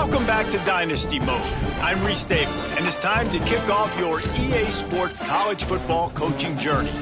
Welcome back to Dynasty Mode. I'm Reese Davis, and it's time to kick off your EA Sports college football coaching journey.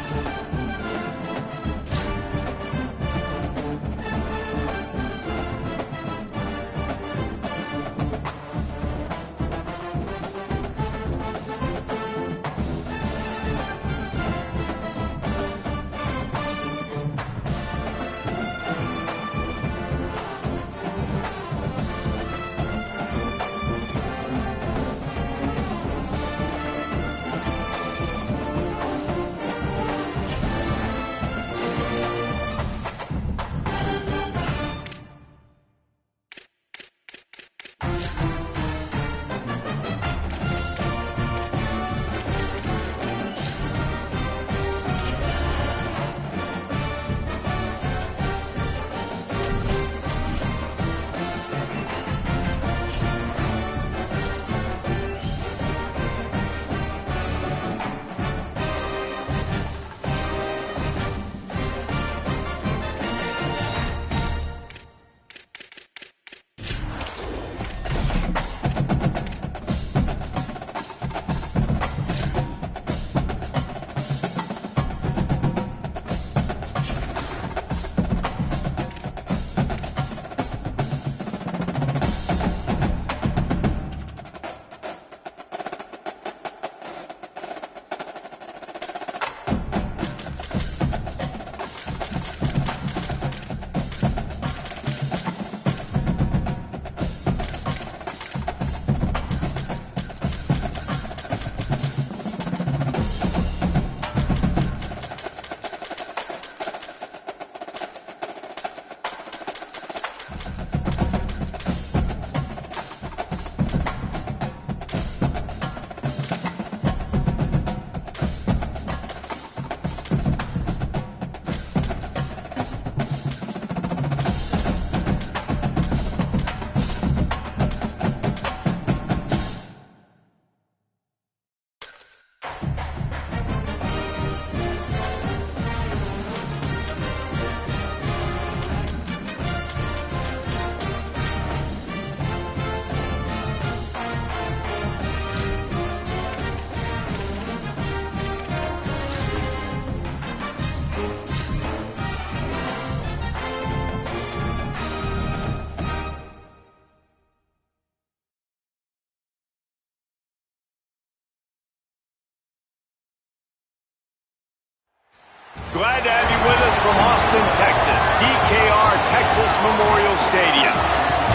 Glad to have you with us from Austin, Texas, DKR Texas Memorial Stadium.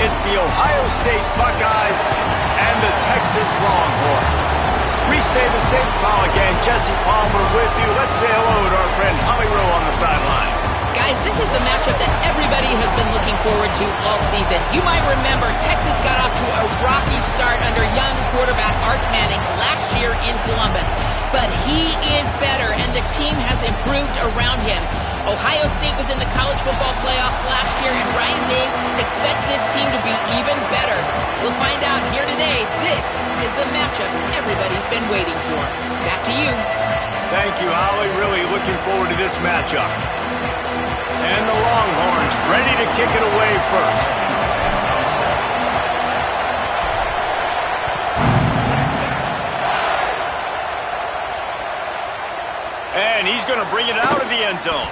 It's the Ohio State Buckeyes and the Texas Longhorns. Reese Davis, Dave Pollock, and Jesse Palmer with you. Let's say hello to our friend Holly Rowe on the sideline. Guys, this is the matchup that everybody has been looking forward to all season. You might remember Texas got off to a rocky start under young quarterback Arch Manning last year in Columbus. But he is better, and the team has improved around him. Ohio State was in the college football playoff last year, and Ryan Day expects this team to be even better. We'll find out here today. This is the matchup everybody's been waiting for. Back to you. Thank you, Holly. Really looking forward to this matchup. And the Longhorns ready to kick it away first. And he's going to bring it out of the end zone.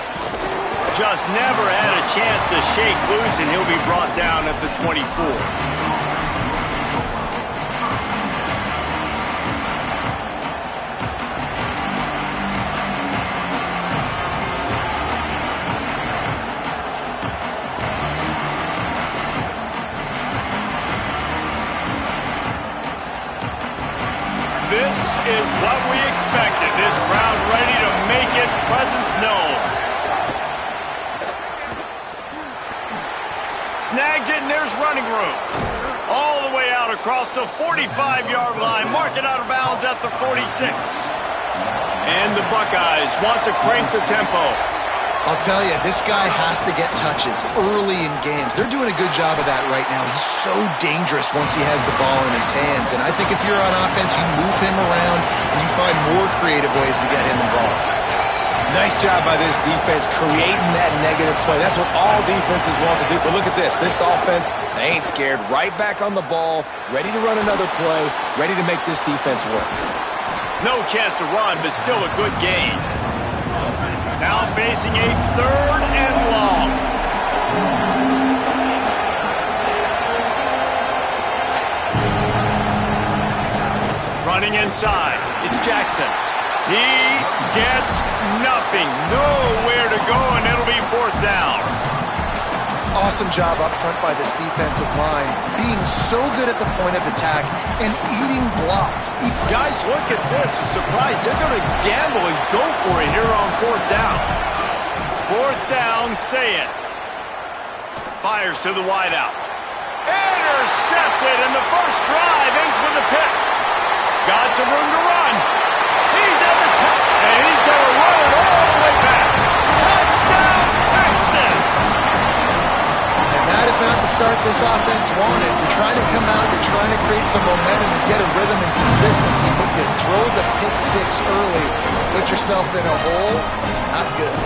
Just never had a chance to shake loose, and he'll be brought down at the 24. This is what we expected. This crowd ready to make its presence known. Snags it, and there's running room. All the way out across the 45-yard line. Mark it out of bounds at the 46. And the Buckeyes want to crank the tempo. I'll tell you, this guy has to get touches early in games. They're doing a good job of that right now. He's so dangerous once he has the ball in his hands. And I think if you're on offense, you move him around and you find more creative ways to get him involved. Nice job by this defense creating that negative play. That's what all defenses want to do. But look at this. This offense, they ain't scared. Right back on the ball, ready to run another play, ready to make this defense work. No chance to run, but still a good game. Now facing a 3rd and long. Running inside, it's Jackson. He gets nothing, nowhere to go, and it'll be 4th down. Awesome job up front by this defensive line, being so good at the point of attack and eating blocks. Guys, look at this. I'm surprised they're going to gamble and go for it here on 4th down. 4th down, say it. Fires to the wideout. Intercepted, and the first drive ends with a pick. Got some room to run. He's at the top, and he's going to run it all the way back. Touchdown, Texans! And that is not the start this offense wanted. You're trying to come out, you're trying to create some momentum and get a rhythm and consistency, but you throw the pick 6 early, put yourself in a hole, not good.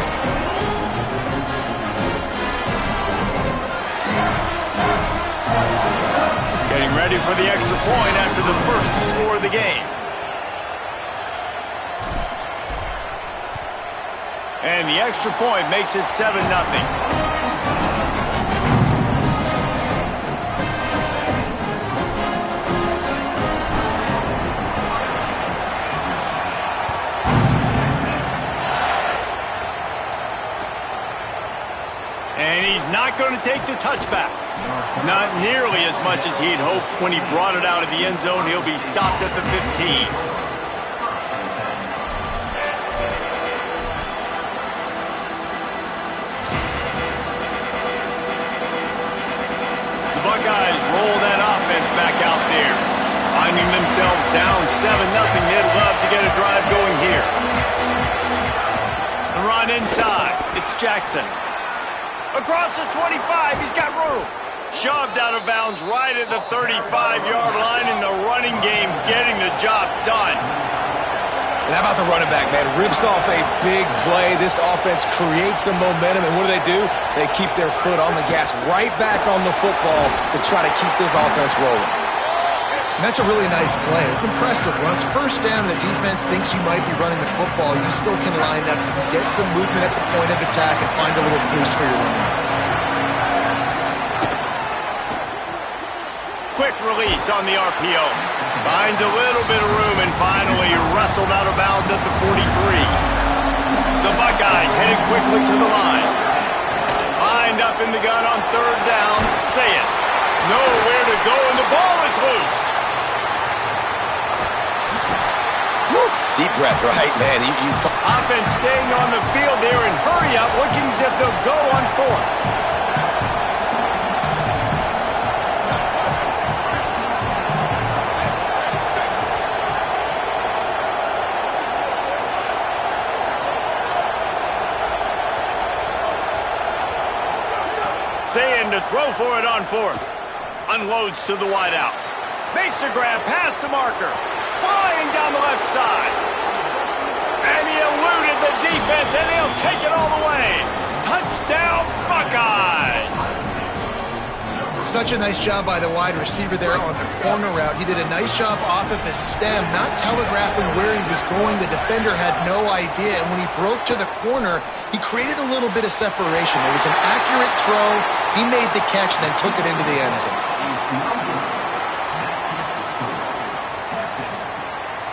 Getting ready for the extra point after the first score of the game. And the extra point makes it 7-0. And he's not going to take the touchback. Not nearly as much as he'd hoped when he brought it out of the end zone. He'll be stopped at the 15. The Buckeyes roll that offense back out there. Finding themselves down 7-0. They'd love to get a drive going here. The run inside. It's Jackson. Across the 25, he's got room. Shoved out of bounds right at the 35-yard line in the running game, getting the job done. And how about the running back, man? Rips off a big play. This offense creates some momentum, and what do? They keep their foot on the gas, right back on the football to try to keep this offense rolling. And that's a really nice play. It's impressive. When it's 1st down, the defense thinks you might be running the football. You still can line up, get some movement at the point of attack, and find a little crease for your running back. Quick release on the RPO. Finds a little bit of room and finally wrestled out of bounds at the 43. The Buckeyes headed quickly to the line. Lined up in the gun on 3rd down. Say it. Nowhere to go, and the ball is loose. Woo. Deep breath, right, man? Offense staying on the field there and hurry up, looking as if they'll go on 4th. Saying to throw for it on 4th. Unloads to the wideout. Makes a grab past the marker. Flying down the left side. And he eluded the defense, and he'll take it all the way. Touchdown, Buckeyes! Such a nice job by the wide receiver there on the corner route. He did a nice job off of his stem, not telegraphing where he was going. The defender had no idea, and when he broke to the corner, he created a little bit of separation. There was an accurate throw. He made the catch and then took it into the end zone.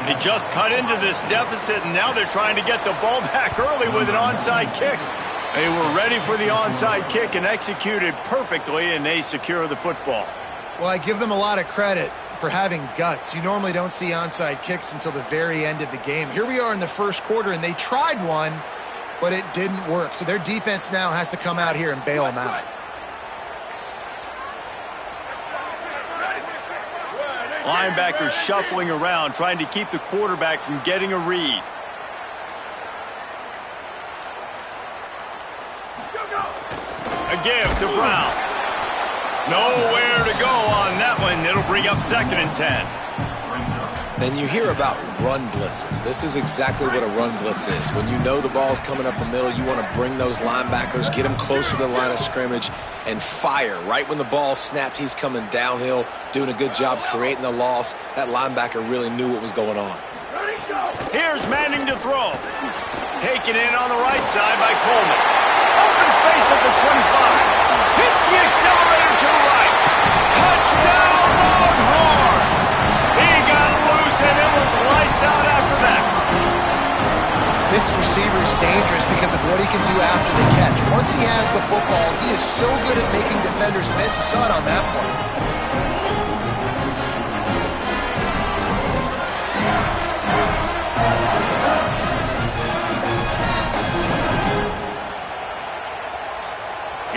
They just cut into this deficit, and now they're trying to get the ball back early with an onside kick. They were ready for the onside kick and executed perfectly, and they secure the football. Well, I give them a lot of credit for having guts. You normally don't see onside kicks until the very end of the game. Here we are in the first quarter, and they tried one, but it didn't work. So their defense now has to come out here and bail them out. Linebackers shuffling around, trying to keep the quarterback from getting a read. A give to Brown. Nowhere to go on that one. It'll bring up 2nd and 10. Then you hear about run blitzes. This is exactly what a run blitz is. When you know the ball's coming up the middle, you want to bring those linebackers, get them closer to the line of scrimmage, and fire. Right when the ball snapped, he's coming downhill, doing a good job creating the loss. That linebacker really knew what was going on. Here's Manning to throw. Taken in on the right side by Coleman. Open space at the 25. Hits the accelerator to the right. Touchdown, Longhorns! He got loose, and it was lights out after that. This receiver is dangerous because of what he can do after the catch. Once he has the football, he is so good at making defenders miss. You saw it on that play.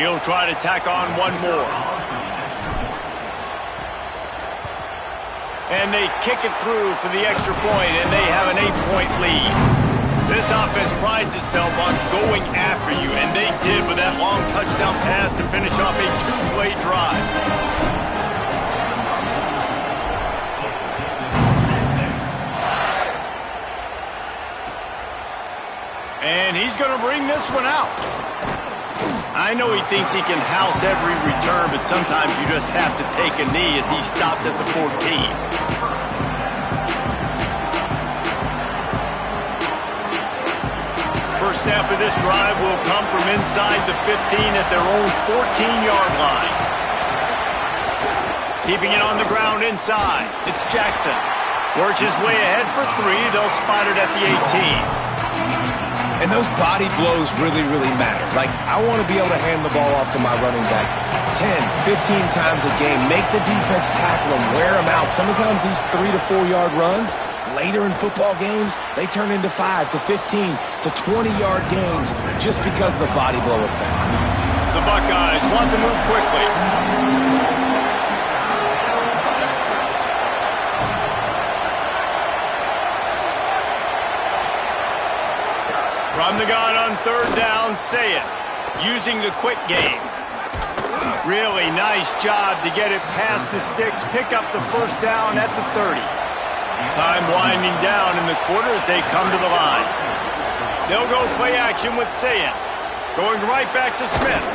He'll try to tack on one more. And they kick it through for the extra point, and they have an 8-point lead. This offense prides itself on going after you, and they did with that long touchdown pass to finish off a 2-play drive. And he's going to bring this one out. I know he thinks he can house every return, but sometimes you just have to take a knee as he stopped at the 14. First snap of this drive will come from inside the 15 at their own 14-yard line. Keeping it on the ground inside, it's Jackson. Works his way ahead for 3. They'll spot it at the 18. And those body blows really, really matter. Like, I want to be able to hand the ball off to my running back 10, 15 times a game. Make the defense tackle them, wear them out. Sometimes these 3 to 4 yard runs, later in football games, they turn into 5 to 15 to 20-yard gains just because of the body blow effect. The Buckeyes want to move quickly. From the gun on third down, say it. Using the quick game. Really nice job to get it past the sticks. Pick up the first down at the 30. Time winding down in the quarter as they come to the line. They'll go play action with Sayin. Going right back to Smith.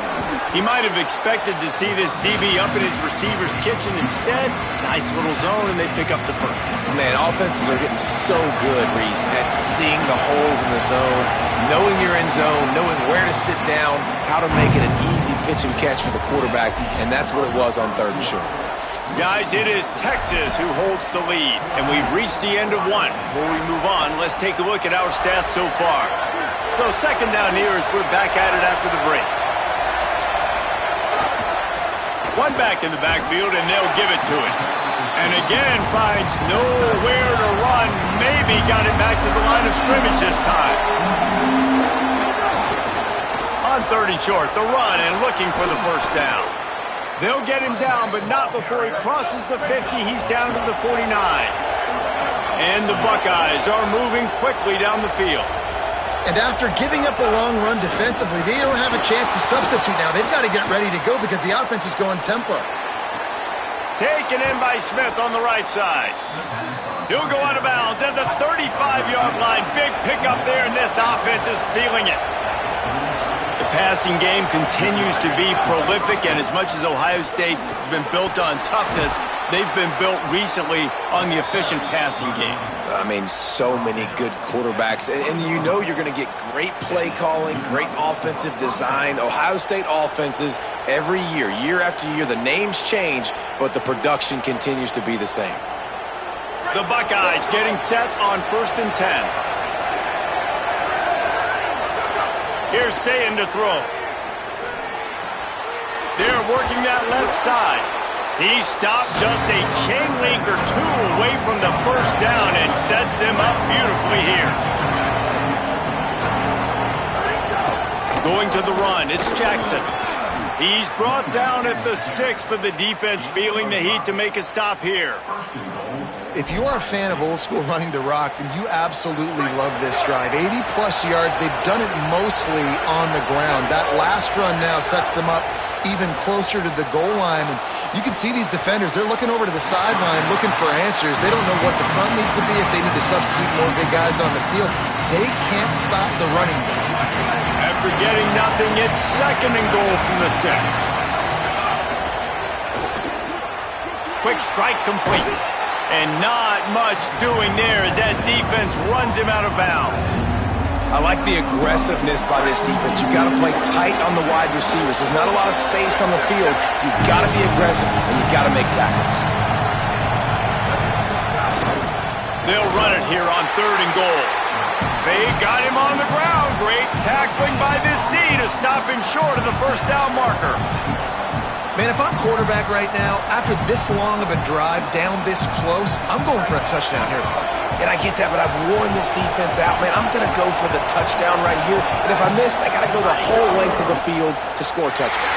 He might have expected to see this DB up in his receiver's kitchen. Instead, nice little zone, and they pick up the first. Man, offenses are getting so good, Reese, at seeing the holes in the zone, knowing you're in zone, knowing where to sit down, how to make it an easy pitch and catch for the quarterback, and that's what it was on third and short. Guys, it is Texas who holds the lead, and we've reached the end of one. Before we move on, let's take a look at our stats so far. So second down here as we're back at it after the break. One back in the backfield, and they'll give it to it. And again, finds nowhere to run. Maybe got it back to the line of scrimmage this time. On third and short, the run and looking for the first down. They'll get him down, but not before he crosses the 50. He's down to the 49. And the Buckeyes are moving quickly down the field. And after giving up a long run defensively, they don't have a chance to substitute now. They've got to get ready to go because the offense is going tempo. Taken in by Smith on the right side. He'll go out of bounds at the 35-yard line. Big pickup there, and this offense is feeling it. The passing game continues to be prolific, and as much as Ohio State has been built on toughness, they've been built recently on the efficient passing game. I mean, so many good quarterbacks, and you know you're going to get great play calling, great offensive design. Ohio State offenses every year, year after year, the names change, but the production continues to be the same. The Buckeyes getting set on 1st and 10. Here's Sayin to throw. They're working that left side. He stopped just a chain link or two away from the first down and sets them up beautifully here. Going to the run, it's Jackson. He's brought down at the 6, but the defense feeling the heat to make a stop here. If you are a fan of old school running the rock, then you absolutely love this drive. 80-plus yards. They've done it mostly on the ground. That last run now sets them up even closer to the goal line. And you can see these defenders, they're looking over to the sideline looking for answers. They don't know what the front needs to be, if they need to substitute more big guys on the field. They can't stop the running game. After getting nothing, it's 2nd and goal from the 6. Quick strike complete. And not much doing there as that defense runs him out of bounds. I like the aggressiveness by this defense. You've got to play tight on the wide receivers. There's not a lot of space on the field. You've got to be aggressive, and you've got to make tackles. They'll run it here on 3rd and goal. They got him on the ground. Great tackling by this D to stop him short of the 1st down marker. Man, if I'm quarterback right now, after this long of a drive down this close, I'm going for a touchdown here. And I get that, but I've worn this defense out, man. I'm going to go for the touchdown right here. And if I miss, I got to go the whole length of the field to score a touchdown.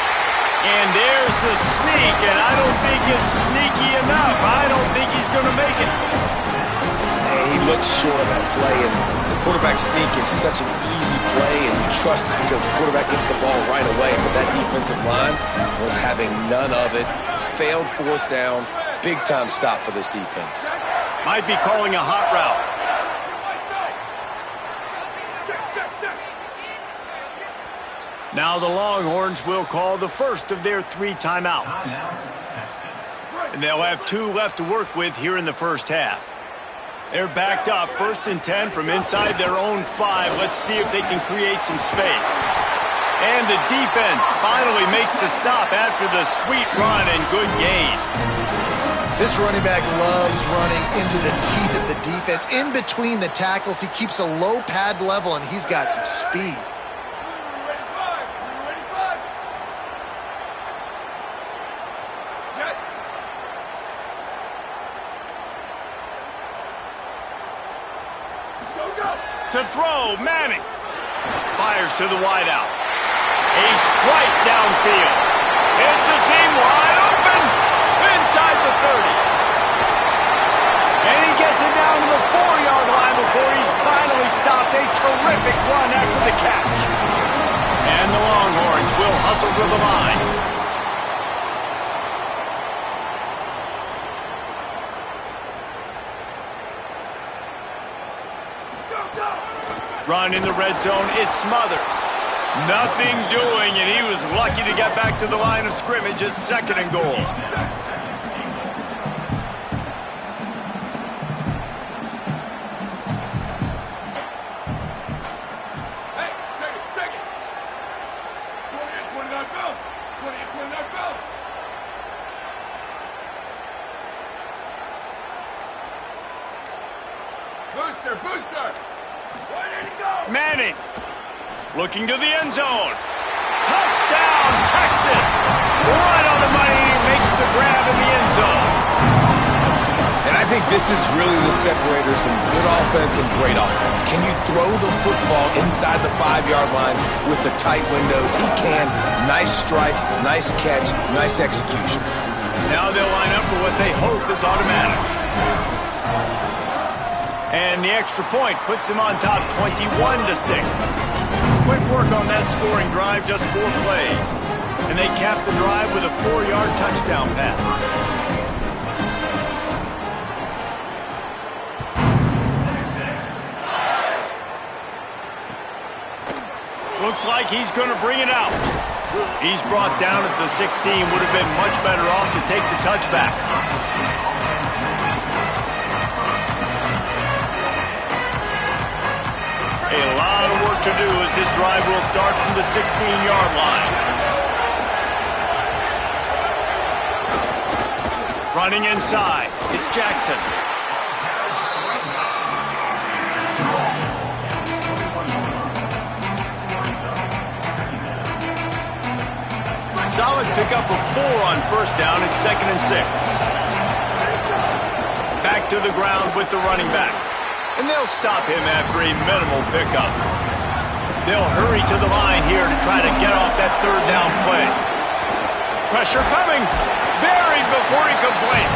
And there's the sneak, and I don't think it's sneaky enough. I don't think he's going to make it. Hey, he looks short on that play, and the quarterback sneak is such an easy play, and you trust it because the quarterback gets the ball right away. But that defensive line was having none of it. Failed 4th down. Big-time stop for this defense. Might be calling a hot route. Now the Longhorns will call the first of their 3 timeouts. And they'll have 2 left to work with here in the 1st half. They're backed up, 1st and 10 from inside their own 5. Let's see if they can create some space. And the defense finally makes the stop after the sweet run and good gain. This running back loves running into the teeth of the defense. In between the tackles, he keeps a low pad level, and he's got some speed. To throw, Manning. Fires to the wideout. A strike downfield. It's a seam wide open. Inside the 30. And he gets it down to the 4-yard line before he's finally stopped. A terrific run after the catch. And the Longhorns will hustle to the line. Run in the red zone, it's Smothers. Nothing doing, and he was lucky to get back to the line of scrimmage at 2nd and goal. Hey, take it. 20 and 29 belts. 20 and 29 belts. Booster. Manning, looking to the end zone. Touchdown, Texas! Right on the money, makes the grab in the end zone. And I think this is really the separator, some good offense and great offense. Can you throw the football inside the 5-yard line with the tight windows? He can. Nice strike, nice catch, nice execution. Now they'll line up for what they hope is automatic. And the extra point puts them on top 21-6. Quick work on that scoring drive, just 4 plays. And they cap the drive with a 4-yard touchdown pass. Looks like he's going to bring it out. He's brought down at the 16. Would have been much better off to take the touchback. A lot of work to do as this drive will start from the 16-yard line. Running inside, it's Jackson. Solid pickup of 4 on 1st down at 2nd and 6. Back to the ground with the running back. And they'll stop him after a minimal pickup. They'll hurry to the line here to try to get off that 3rd down play. Pressure coming. Buried before he could blink.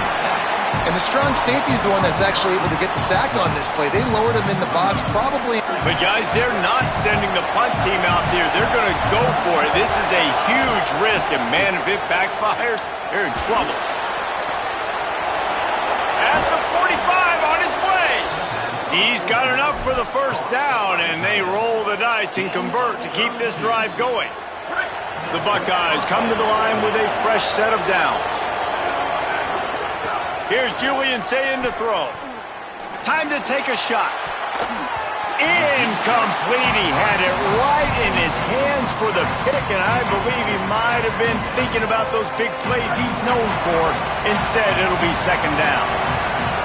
And the strong safety is the one that's actually able to get the sack on this play. They lowered him in the box, probably But guys, they're not sending the punt team out there. They're going to go for it. This is a huge risk, and man, if it backfires, they're in trouble. At the 45, on his way. He's got enough for the first down, and they roll the dice and convert to keep this drive going. The Buckeyes come to the line with a fresh set of downs. Here's Julian saying to throw. Time to take a shot. Incomplete. He had it right in his hands for the pick, and I believe he might have been thinking about those big plays he's known for. Instead, it'll be second down.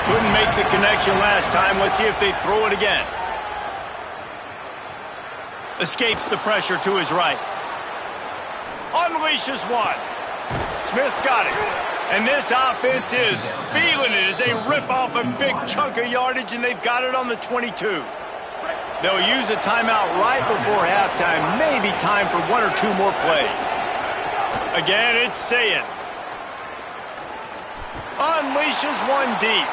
Couldn't make the connection last time. Let's see if they throw it again. Escapes the pressure to his right. Unleashes one. Smith's got it. And this offense is feeling it as they rip off a big chunk of yardage, and they've got it on the 22. They'll use a timeout right before halftime. Maybe time for one or two more plays. Again, it's Sayin. Unleashes one deep.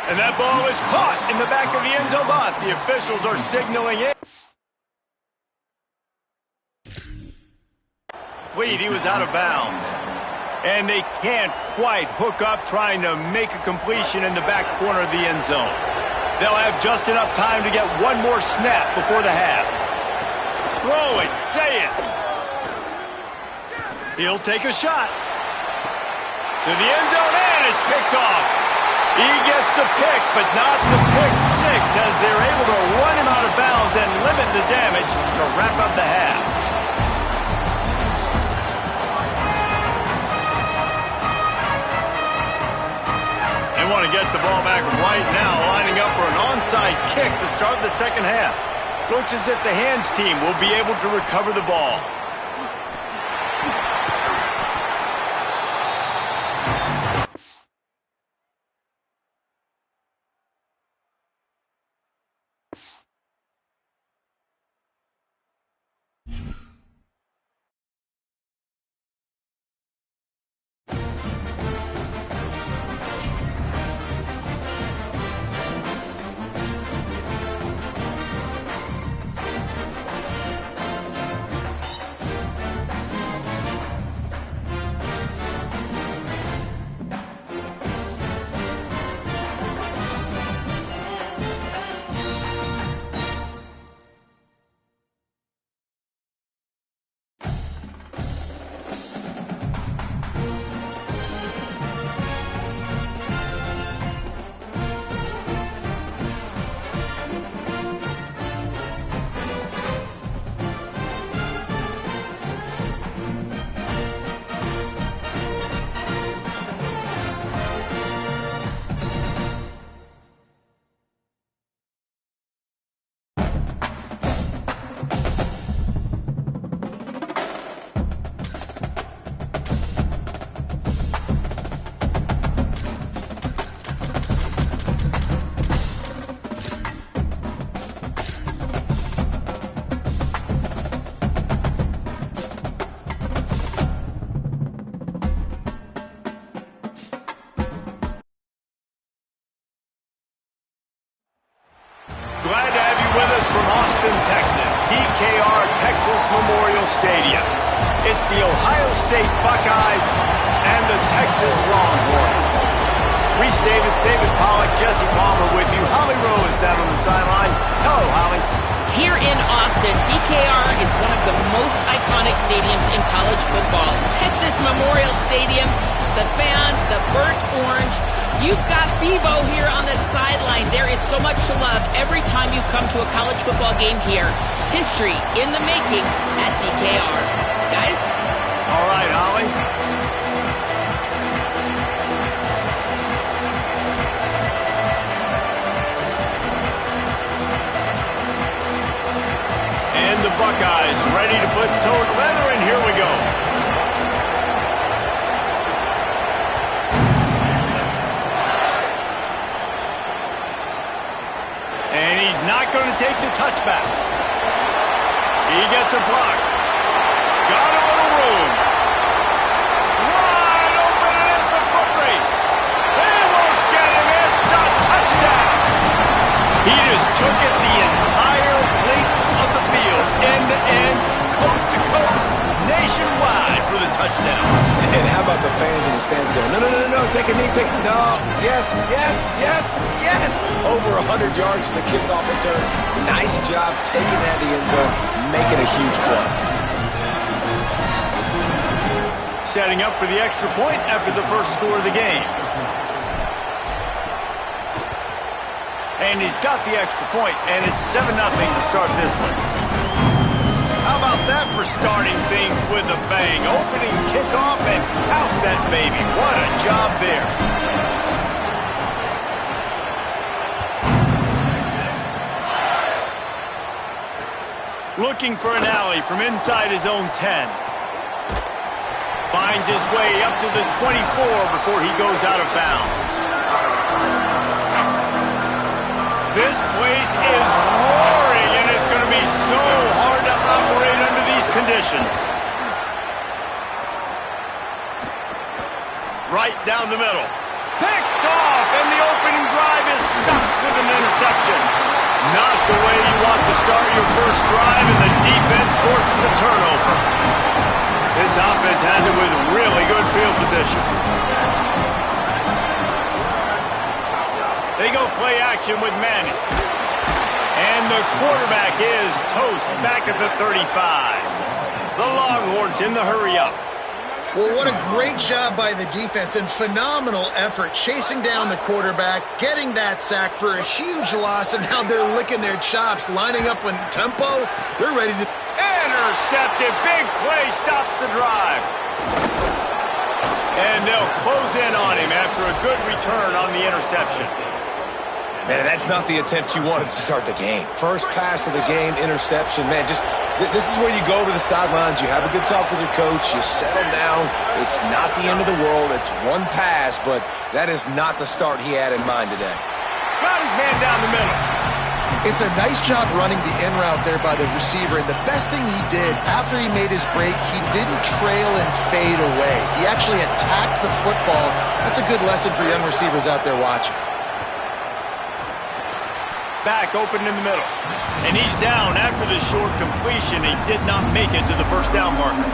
And that ball is caught in the back of the end zone. But the officials are signaling it. He was out of bounds. And they can't quite hook up trying to make a completion in the back corner of the end zone. They'll have just enough time to get one more snap before the half. Throw it, say it. He'll take a shot. To the end zone and is picked off. He gets the pick, but not the pick six as they're able to run him out of bounds and limit the damage to wrap up the half. Want to get the ball back right now, lining up for an onside kick to start the second half. Looks as if the hands team will be able to recover the ball. Glad to have you with us from Austin, Texas, DKR Texas Memorial Stadium. It's the Ohio State Buckeyes and the Texas Longhorns. Reese Davis, David Pollack, Jesse Palmer with you. Holly Rowe is down on the sideline. Hello, Holly. Here in Austin, DKR is one of the most iconic stadiums in college football. Texas Memorial Stadium, the fans, the burnt orange. You've got Bevo here on the sideline. There is so much to love every time you come to a college football game here. History in the making at DKR. Guys? All right, Holly. And the Buckeyes ready to put toe to leather, and here we go. And he's not going to take the touchback. He gets a block. Got a little room. Wide open, and it's a foot race. They won't get him. It's a touchdown. He just took it the entire fans in the stands going, no, no, no, no, take a knee, no, yes, yes, yes, yes. Over 100 yards to the kickoff return. Nice job taking that to the end zone, making a huge play. Setting up for the extra point after the first score of the game. And he's got the extra point, and it's 7-0 to start this one. How about that for starting things with a bang? Opening kickoff and house that baby. What a job there. Looking for an alley from inside his own 10. Finds his way up to the 24 before he goes out of bounds. This place is roaring, and it's going to be so hard to operate under these conditions. Right down the middle. Picked off, and the opening drive is stopped with an interception. Not the way you want to start your first drive, and the defense forces a turnover. This offense has it with really good field position. They go play action with Manning. And the quarterback is toast back at the 35. The Longhorns in the hurry-up. Well, what a great job by the defense and phenomenal effort chasing down the quarterback, getting that sack for a huge loss, and now they're licking their chops, lining up in tempo. They're ready to... Intercepted. Big play stops the drive. And they'll close in on him after a good return on the interception. Man, that's not the attempt you wanted to start the game. First pass of the game, interception. Man, just this is where you go to the sidelines. You have a good talk with your coach. You settle down. It's not the end of the world. It's one pass, but that is not the start he had in mind today. Got his man down the middle. It's a nice job running the in route there by the receiver, and the best thing he did after he made his break, he didn't trail and fade away. He actually attacked the football. That's a good lesson for young receivers out there watching. Back open in the middle. And he's down after the short completion. He did not make it to the first down marker.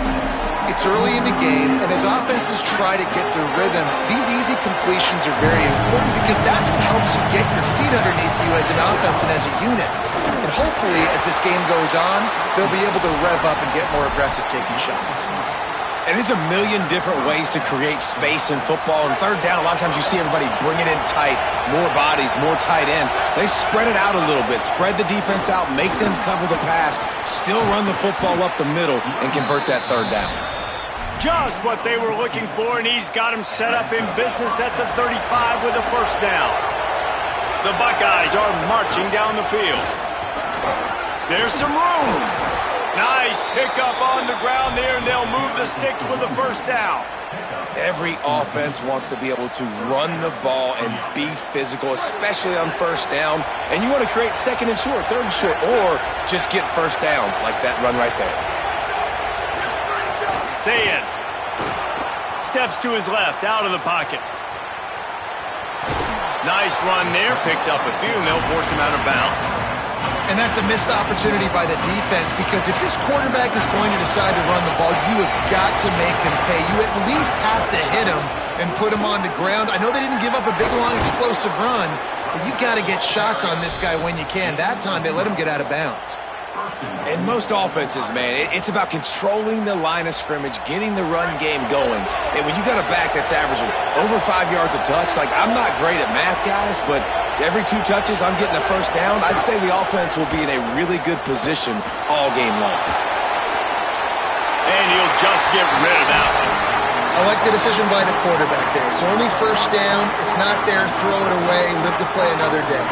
It's early in the game, and as offenses try to get their rhythm, these easy completions are very important because that's what helps you get your feet underneath you as an offense and as a unit. And hopefully, as this game goes on, they'll be able to rev up and get more aggressive taking shots. And there's a million different ways to create space in football. And third down, a lot of times you see everybody bring it in tight, more bodies, more tight ends. They spread it out a little bit, spread the defense out, make them cover the pass, still run the football up the middle, and convert that third down. Just what they were looking for, and he's got him set up in business at the 35 with a first down. The Buckeyes are marching down the field. There's some room. Nice pickup on the ground there, and they'll move the sticks with the first down. Every offense wants to be able to run the ball and be physical, especially on first down. And you want to create second and short, third and short, or just get first downs like that run right there. Sayin steps to his left, out of the pocket. Nice run there, picks up a few, and they'll force him out of bounds. And that's a missed opportunity by the defense because if this quarterback is going to decide to run the ball, you have got to make him pay. You at least have to hit him and put him on the ground. I know they didn't give up a big, long, explosive run, but you got to get shots on this guy when you can. That time, they let him get out of bounds. And most offenses, man, it's about controlling the line of scrimmage, getting the run game going. And when you got a back that's averaging over 5 yards a touch, like I'm not great at math, guys, but every 2 touches I'm getting a first down, I'd say the offense will be in a really good position all game long. And he'll just get rid of that one. I like the decision by the quarterback there. It's only first down. It's not there. Throw it away. Live to play another day.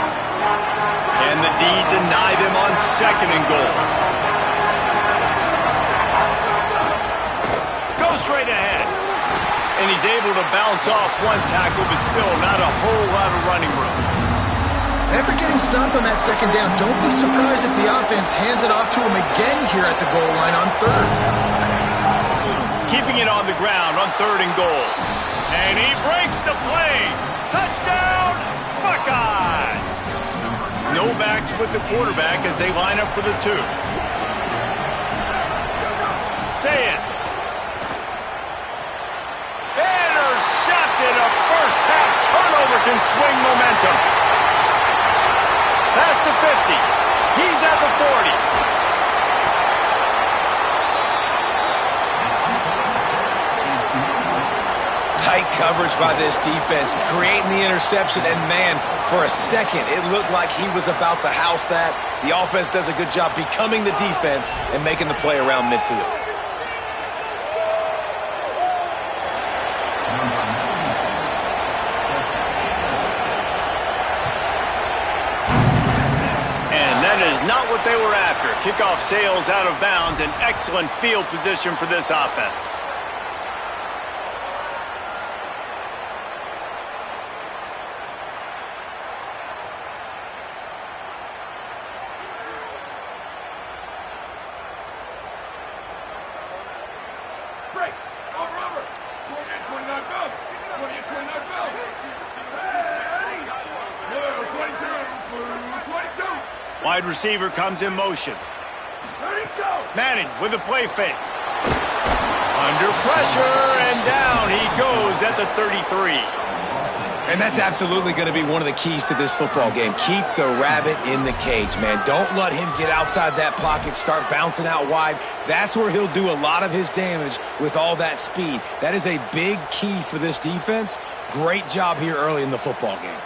And the D deny them on second and goal. Go straight ahead. And he's able to bounce off one tackle, but still not a whole lot of running room. After getting stopped on that second down, don't be surprised if the offense hands it off to him again here at the goal line on third. Keeping it on the ground on third and goal. And he breaks the play. Touchdown, Buckeye! No backs with the quarterback as they line up for the 2. Say it. And the 50. He's at the 40. Tight coverage by this defense, creating the interception, and man, for a second, it looked like he was about to house that. The offense does a good job becoming the defense and making the play around midfield. And that is not what they were after. Kickoff sails out of bounds, an excellent field position for this offense. Break. Over. 28-29 belts. 28-29 belts. Ready. Blue 22. Blue 22. Wide receiver comes in motion. Ready, go. Manning with a play fake. Under pressure, and down he goes at the 33. And that's absolutely going to be one of the keys to this football game. Keep the rabbit in the cage, man. Don't let him get outside that pocket, start bouncing out wide. That's where he'll do a lot of his damage with all that speed. That is a big key for this defense. Great job here early in the football game.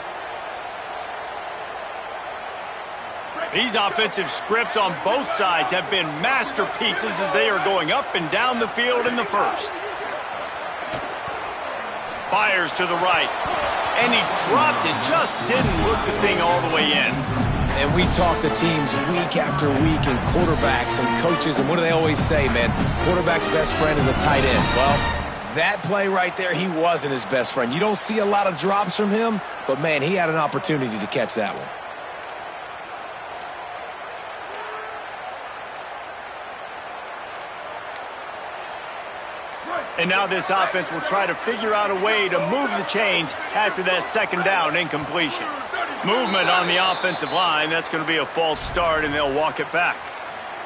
These offensive scripts on both sides have been masterpieces as they are going up and down the field in the first. Fires to the right. And he dropped it, just didn't look the thing all the way in. And we talk to teams week after week and quarterbacks and coaches, and what do they always say, man? Quarterback's best friend is a tight end. Well, that play right there, he wasn't his best friend. You don't see a lot of drops from him, but, man, he had an opportunity to catch that one. And now this offense will try to figure out a way to move the chains after that second down incompletion. Movement on the offensive line, that's going to be a false start, and they'll walk it back.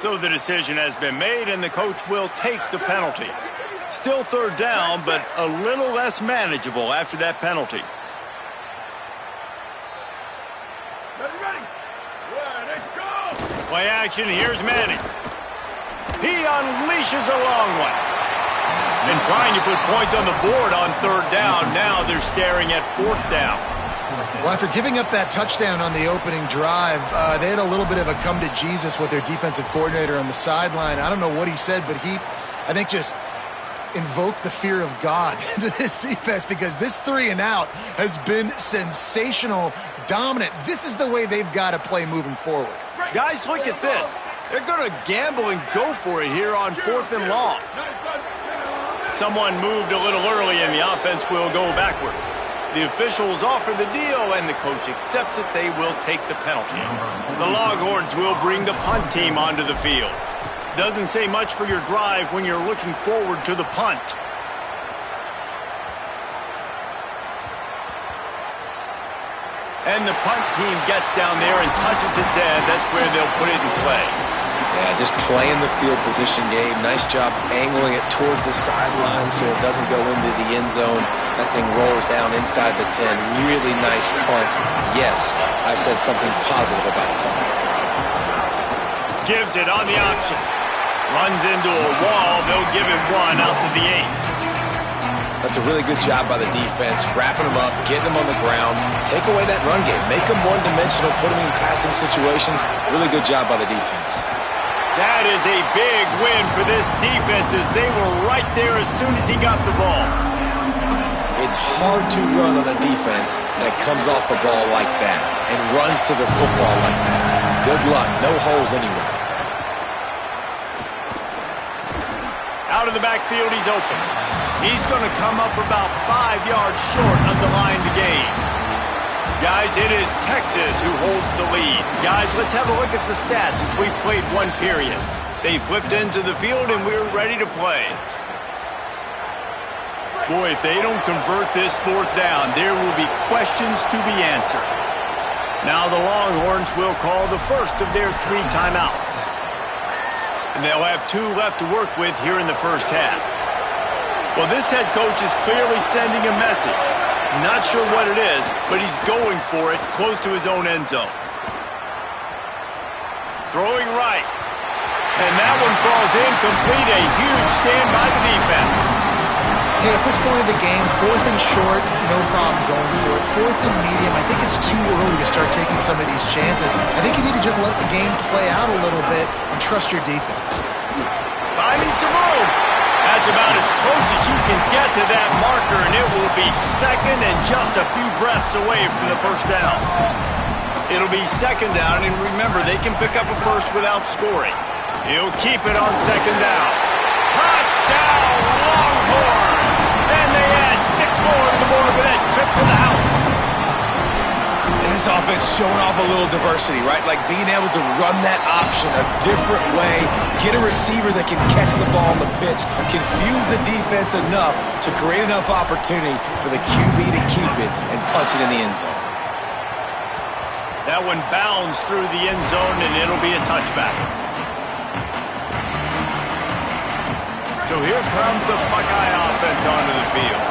So the decision has been made, and the coach will take the penalty. Still third down, but a little less manageable after that penalty. Ready. Let's go. Play action, here's Manning. He unleashes a long one. And trying to put points on the board on third down. Now they're staring at fourth down. Well, after giving up that touchdown on the opening drive, they had a little bit of a come to Jesus with their defensive coordinator on the sideline. I don't know what he said, but he, I think, just invoked the fear of God into this defense, because this 3 and out has been sensational, dominant. This is the way they've got to play moving forward. Guys, look at this. They're going to gamble and go for it here on fourth and long. Someone moved a little early, and the offense will go backward. The officials offer the deal, and the coach accepts it. They will take the penalty. The Longhorns will bring the punt team onto the field. Doesn't say much for your drive when you're looking forward to the punt. And the punt team gets down there and touches it dead. That's where they'll put it in play. Yeah, just playing the field position game. Nice job angling it toward the sideline so it doesn't go into the end zone. That thing rolls down inside the 10. Really nice punt. Yes, I said something positive about punt. Gives it on the option. Runs into a wall. They'll give him one out to the 8. That's a really good job by the defense, wrapping them up, getting them on the ground, take away that run game, make them one-dimensional, put them in passing situations. Really good job by the defense. That is a big win for this defense, as they were right there as soon as he got the ball. It's hard to run on a defense that comes off the ball like that and runs to the football like that. Good luck. No holes anywhere. Out of the backfield, he's open. He's going to come up about 5 yards short of the line to gain. Guys, it is Texas who holds the lead. Guys, let's have a look at the stats as we've played one period. They flipped into the field, and we're ready to play. Boy, if they don't convert this fourth down, there will be questions to be answered. Now the Longhorns will call the first of their 3 timeouts. And they'll have 2 left to work with here in the first half. Well, this head coach is clearly sending a message. Not sure what it is, but he's going for it close to his own end zone. Throwing right. And that one falls incomplete. A huge stand by the defense. Hey, at this point of the game, 4th and short, no problem going for it. 4th and medium, I think it's too early to start taking some of these chances. I think you need to just let the game play out a little bit and trust your defense. Finding some room. That's about as close as you can get to that marker, and it will be second and just a few breaths away from the first down. It'll be second down, and remember, they can pick up a first without scoring. He'll keep it on second down. Touchdown, Longhorn! And they add 6 more to the board with that trip to the house. And this offense showing off a little diversity, right? Like being able to run that option a different way, get a receiver that can catch the ball on the pitch, confuse the defense enough to create enough opportunity for the QB to keep it and punch it in the end zone. That one bounds through the end zone, and it'll be a touchback. So here comes the Buckeye offense onto the field.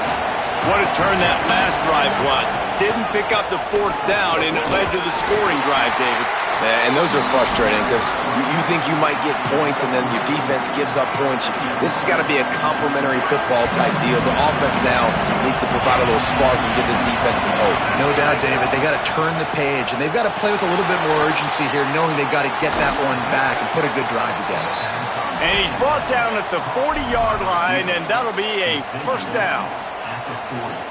What a turn that last drive was. Didn't pick up the 4th down, and it led to the scoring drive, David. Yeah, and those are frustrating because you think you might get points and then your defense gives up points. This has got to be a complementary football type deal. The offense now needs to provide a little spark and give this defense some hope. No doubt, David. They got to turn the page, and they've got to play with a little bit more urgency here, knowing they've got to get that one back and put a good drive together. And he's brought down at the 40-yard line, and that'll be a first down.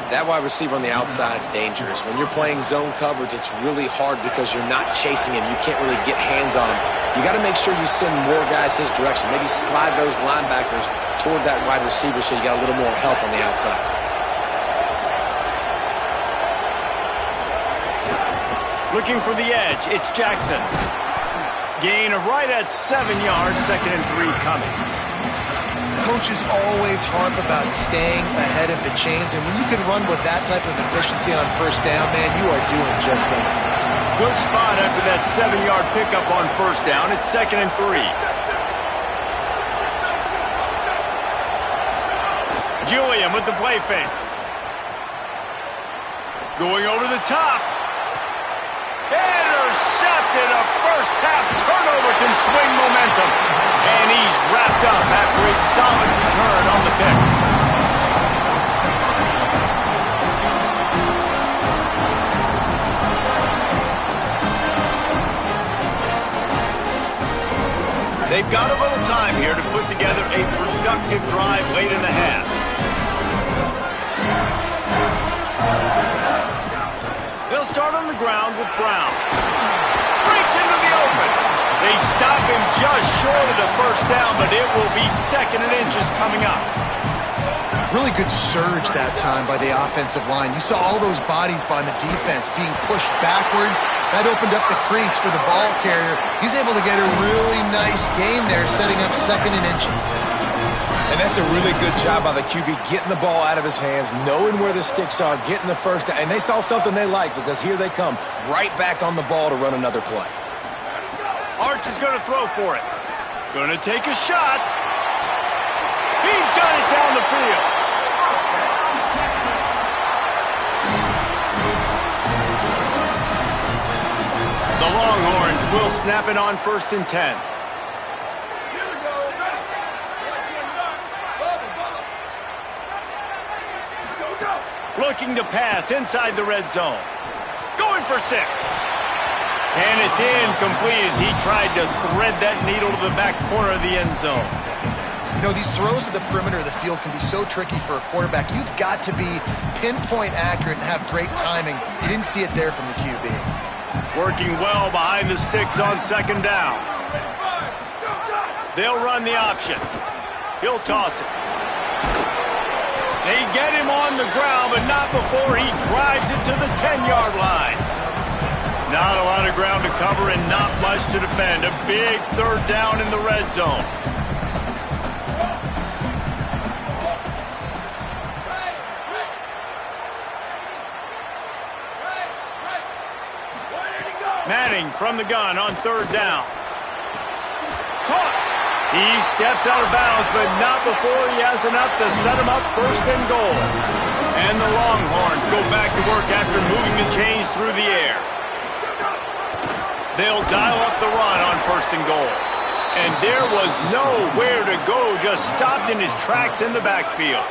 That wide receiver on the outside is dangerous. When you're playing zone coverage, it's really hard because you're not chasing him. You can't really get hands on him. You got to make sure you send more guys his direction. Maybe slide those linebackers toward that wide receiver so you got a little more help on the outside. Looking for the edge, it's Jackson. Gain of right at 7 yards, 2nd and 3 coming. Coaches always harp about staying ahead of the chains, and when you can run with that type of efficiency on first down, man, you are doing just that. Good spot after that 7-yard pickup on first down. It's 2nd and 3. Julian with the play fake. Going over the top. Intercepted. A first half turnover can swing momentum. And he's wrapped up after a solid return on the pick. They've got a little time here to put together a productive drive late in the half. They'll start on the ground with Brown. Breaks into the open. They stop him just short of the first down, but it will be 2nd and inches coming up. Really good surge that time by the offensive line. You saw all those bodies by the defense being pushed backwards. That opened up the crease for the ball carrier. He's able to get a really nice game there, setting up 2nd and inches. And that's a really good job by the QB, getting the ball out of his hands, knowing where the sticks are, getting the first down. And they saw something they like because here they come, right back on the ball to run another play. Arch is going to throw for it. Going to take a shot. He's got it down the field. The Longhorns will snap it on 1st and 10. Looking to pass inside the red zone. Going for 6. And it's incomplete as he tried to thread that needle to the back corner of the end zone. You know, these throws to the perimeter of the field can be so tricky for a quarterback. You've got to be pinpoint accurate and have great timing. You didn't see it there from the QB. Working well behind the sticks on 2nd down. They'll run the option. He'll toss it. They get him on the ground, but not before he drives it to the 10-yard line. Not a lot of ground to cover and not much to defend. A big 3rd down in the red zone. Manning from the gun on 3rd down. Caught. He steps out of bounds, but not before he has enough to set him up 1st and goal. And the Longhorns go back to work after moving the chains through the air. They'll dial up the run on 1st and goal. And there was nowhere to go, just stopped in his tracks in the backfield.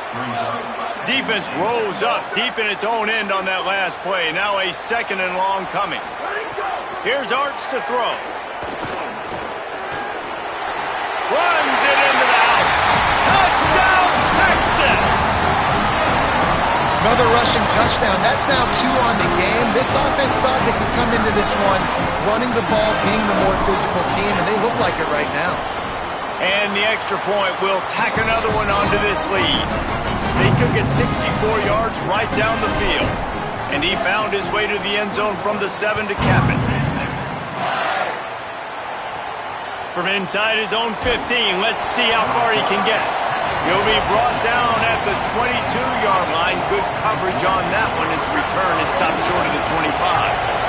Defense rose up deep in its own end on that last play. Now a 2nd and long coming. Here's Arch to throw. Runs it into the house. Touchdown, Texas! Another rushing touchdown. That's now 2 on the game. This offense thought they could come into this one running the ball, being the more physical team, and they look like it right now. And the extra point will tack another one onto this lead. They took it 64 yards right down the field. And he found his way to the end zone from the 7 to cap it. From inside his own 15, let's see how far he can get. He'll be brought down at the 22-yard line. Good coverage on that one. His return is stopped short of the 25.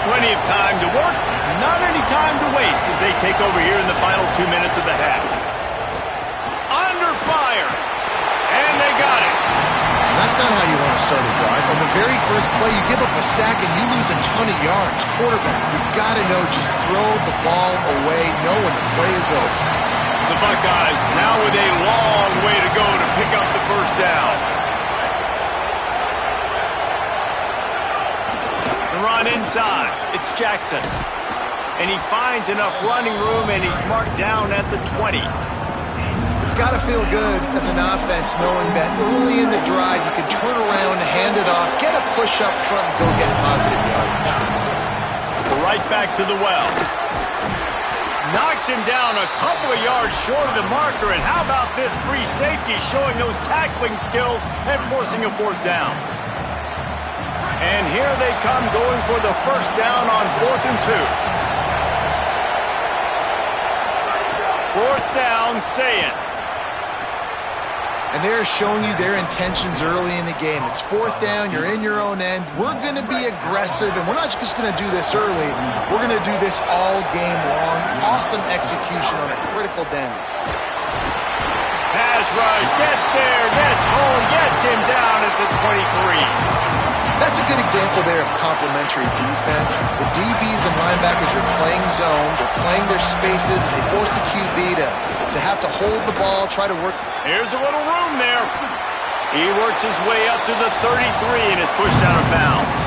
Plenty of time to work, not any time to waste as they take over here in the final 2 minutes of the half. Under fire, and they got it. That's not how you want to start a drive. On the very first play, you give up a sack and you lose a ton of yards. Quarterback, you've got to know, just throw the ball away, know when the play is over. The Buckeyes now with a long way to go to pick up the 1st down. The run inside. It's Jackson. And he finds enough running room, and he's marked down at the 20. It's got to feel good as an offense knowing that early in the drive you can turn around, hand it off, get a push up front, and go get positive yardage. Right back to the well. Knocks him down a couple of yards short of the marker, and how about this free safety showing those tackling skills and forcing a 4th down. And here they come going for the 1st down on 4th and 2. 4th down, Saying. And they're showing you their intentions early in the game. It's 4th down, you're in your own end. We're going to be aggressive, and we're not just going to do this early. We're going to do this all game long. Awesome execution on a critical down. Pass rush, gets there, gets home, gets him down at the 23. That's a good example there of complementary defense. The DBs and linebackers are playing zone, they're playing their spaces, and they force the QB to have to hold the ball, try to work. Here's a little room there. He works his way up to the 33 and is pushed out of bounds.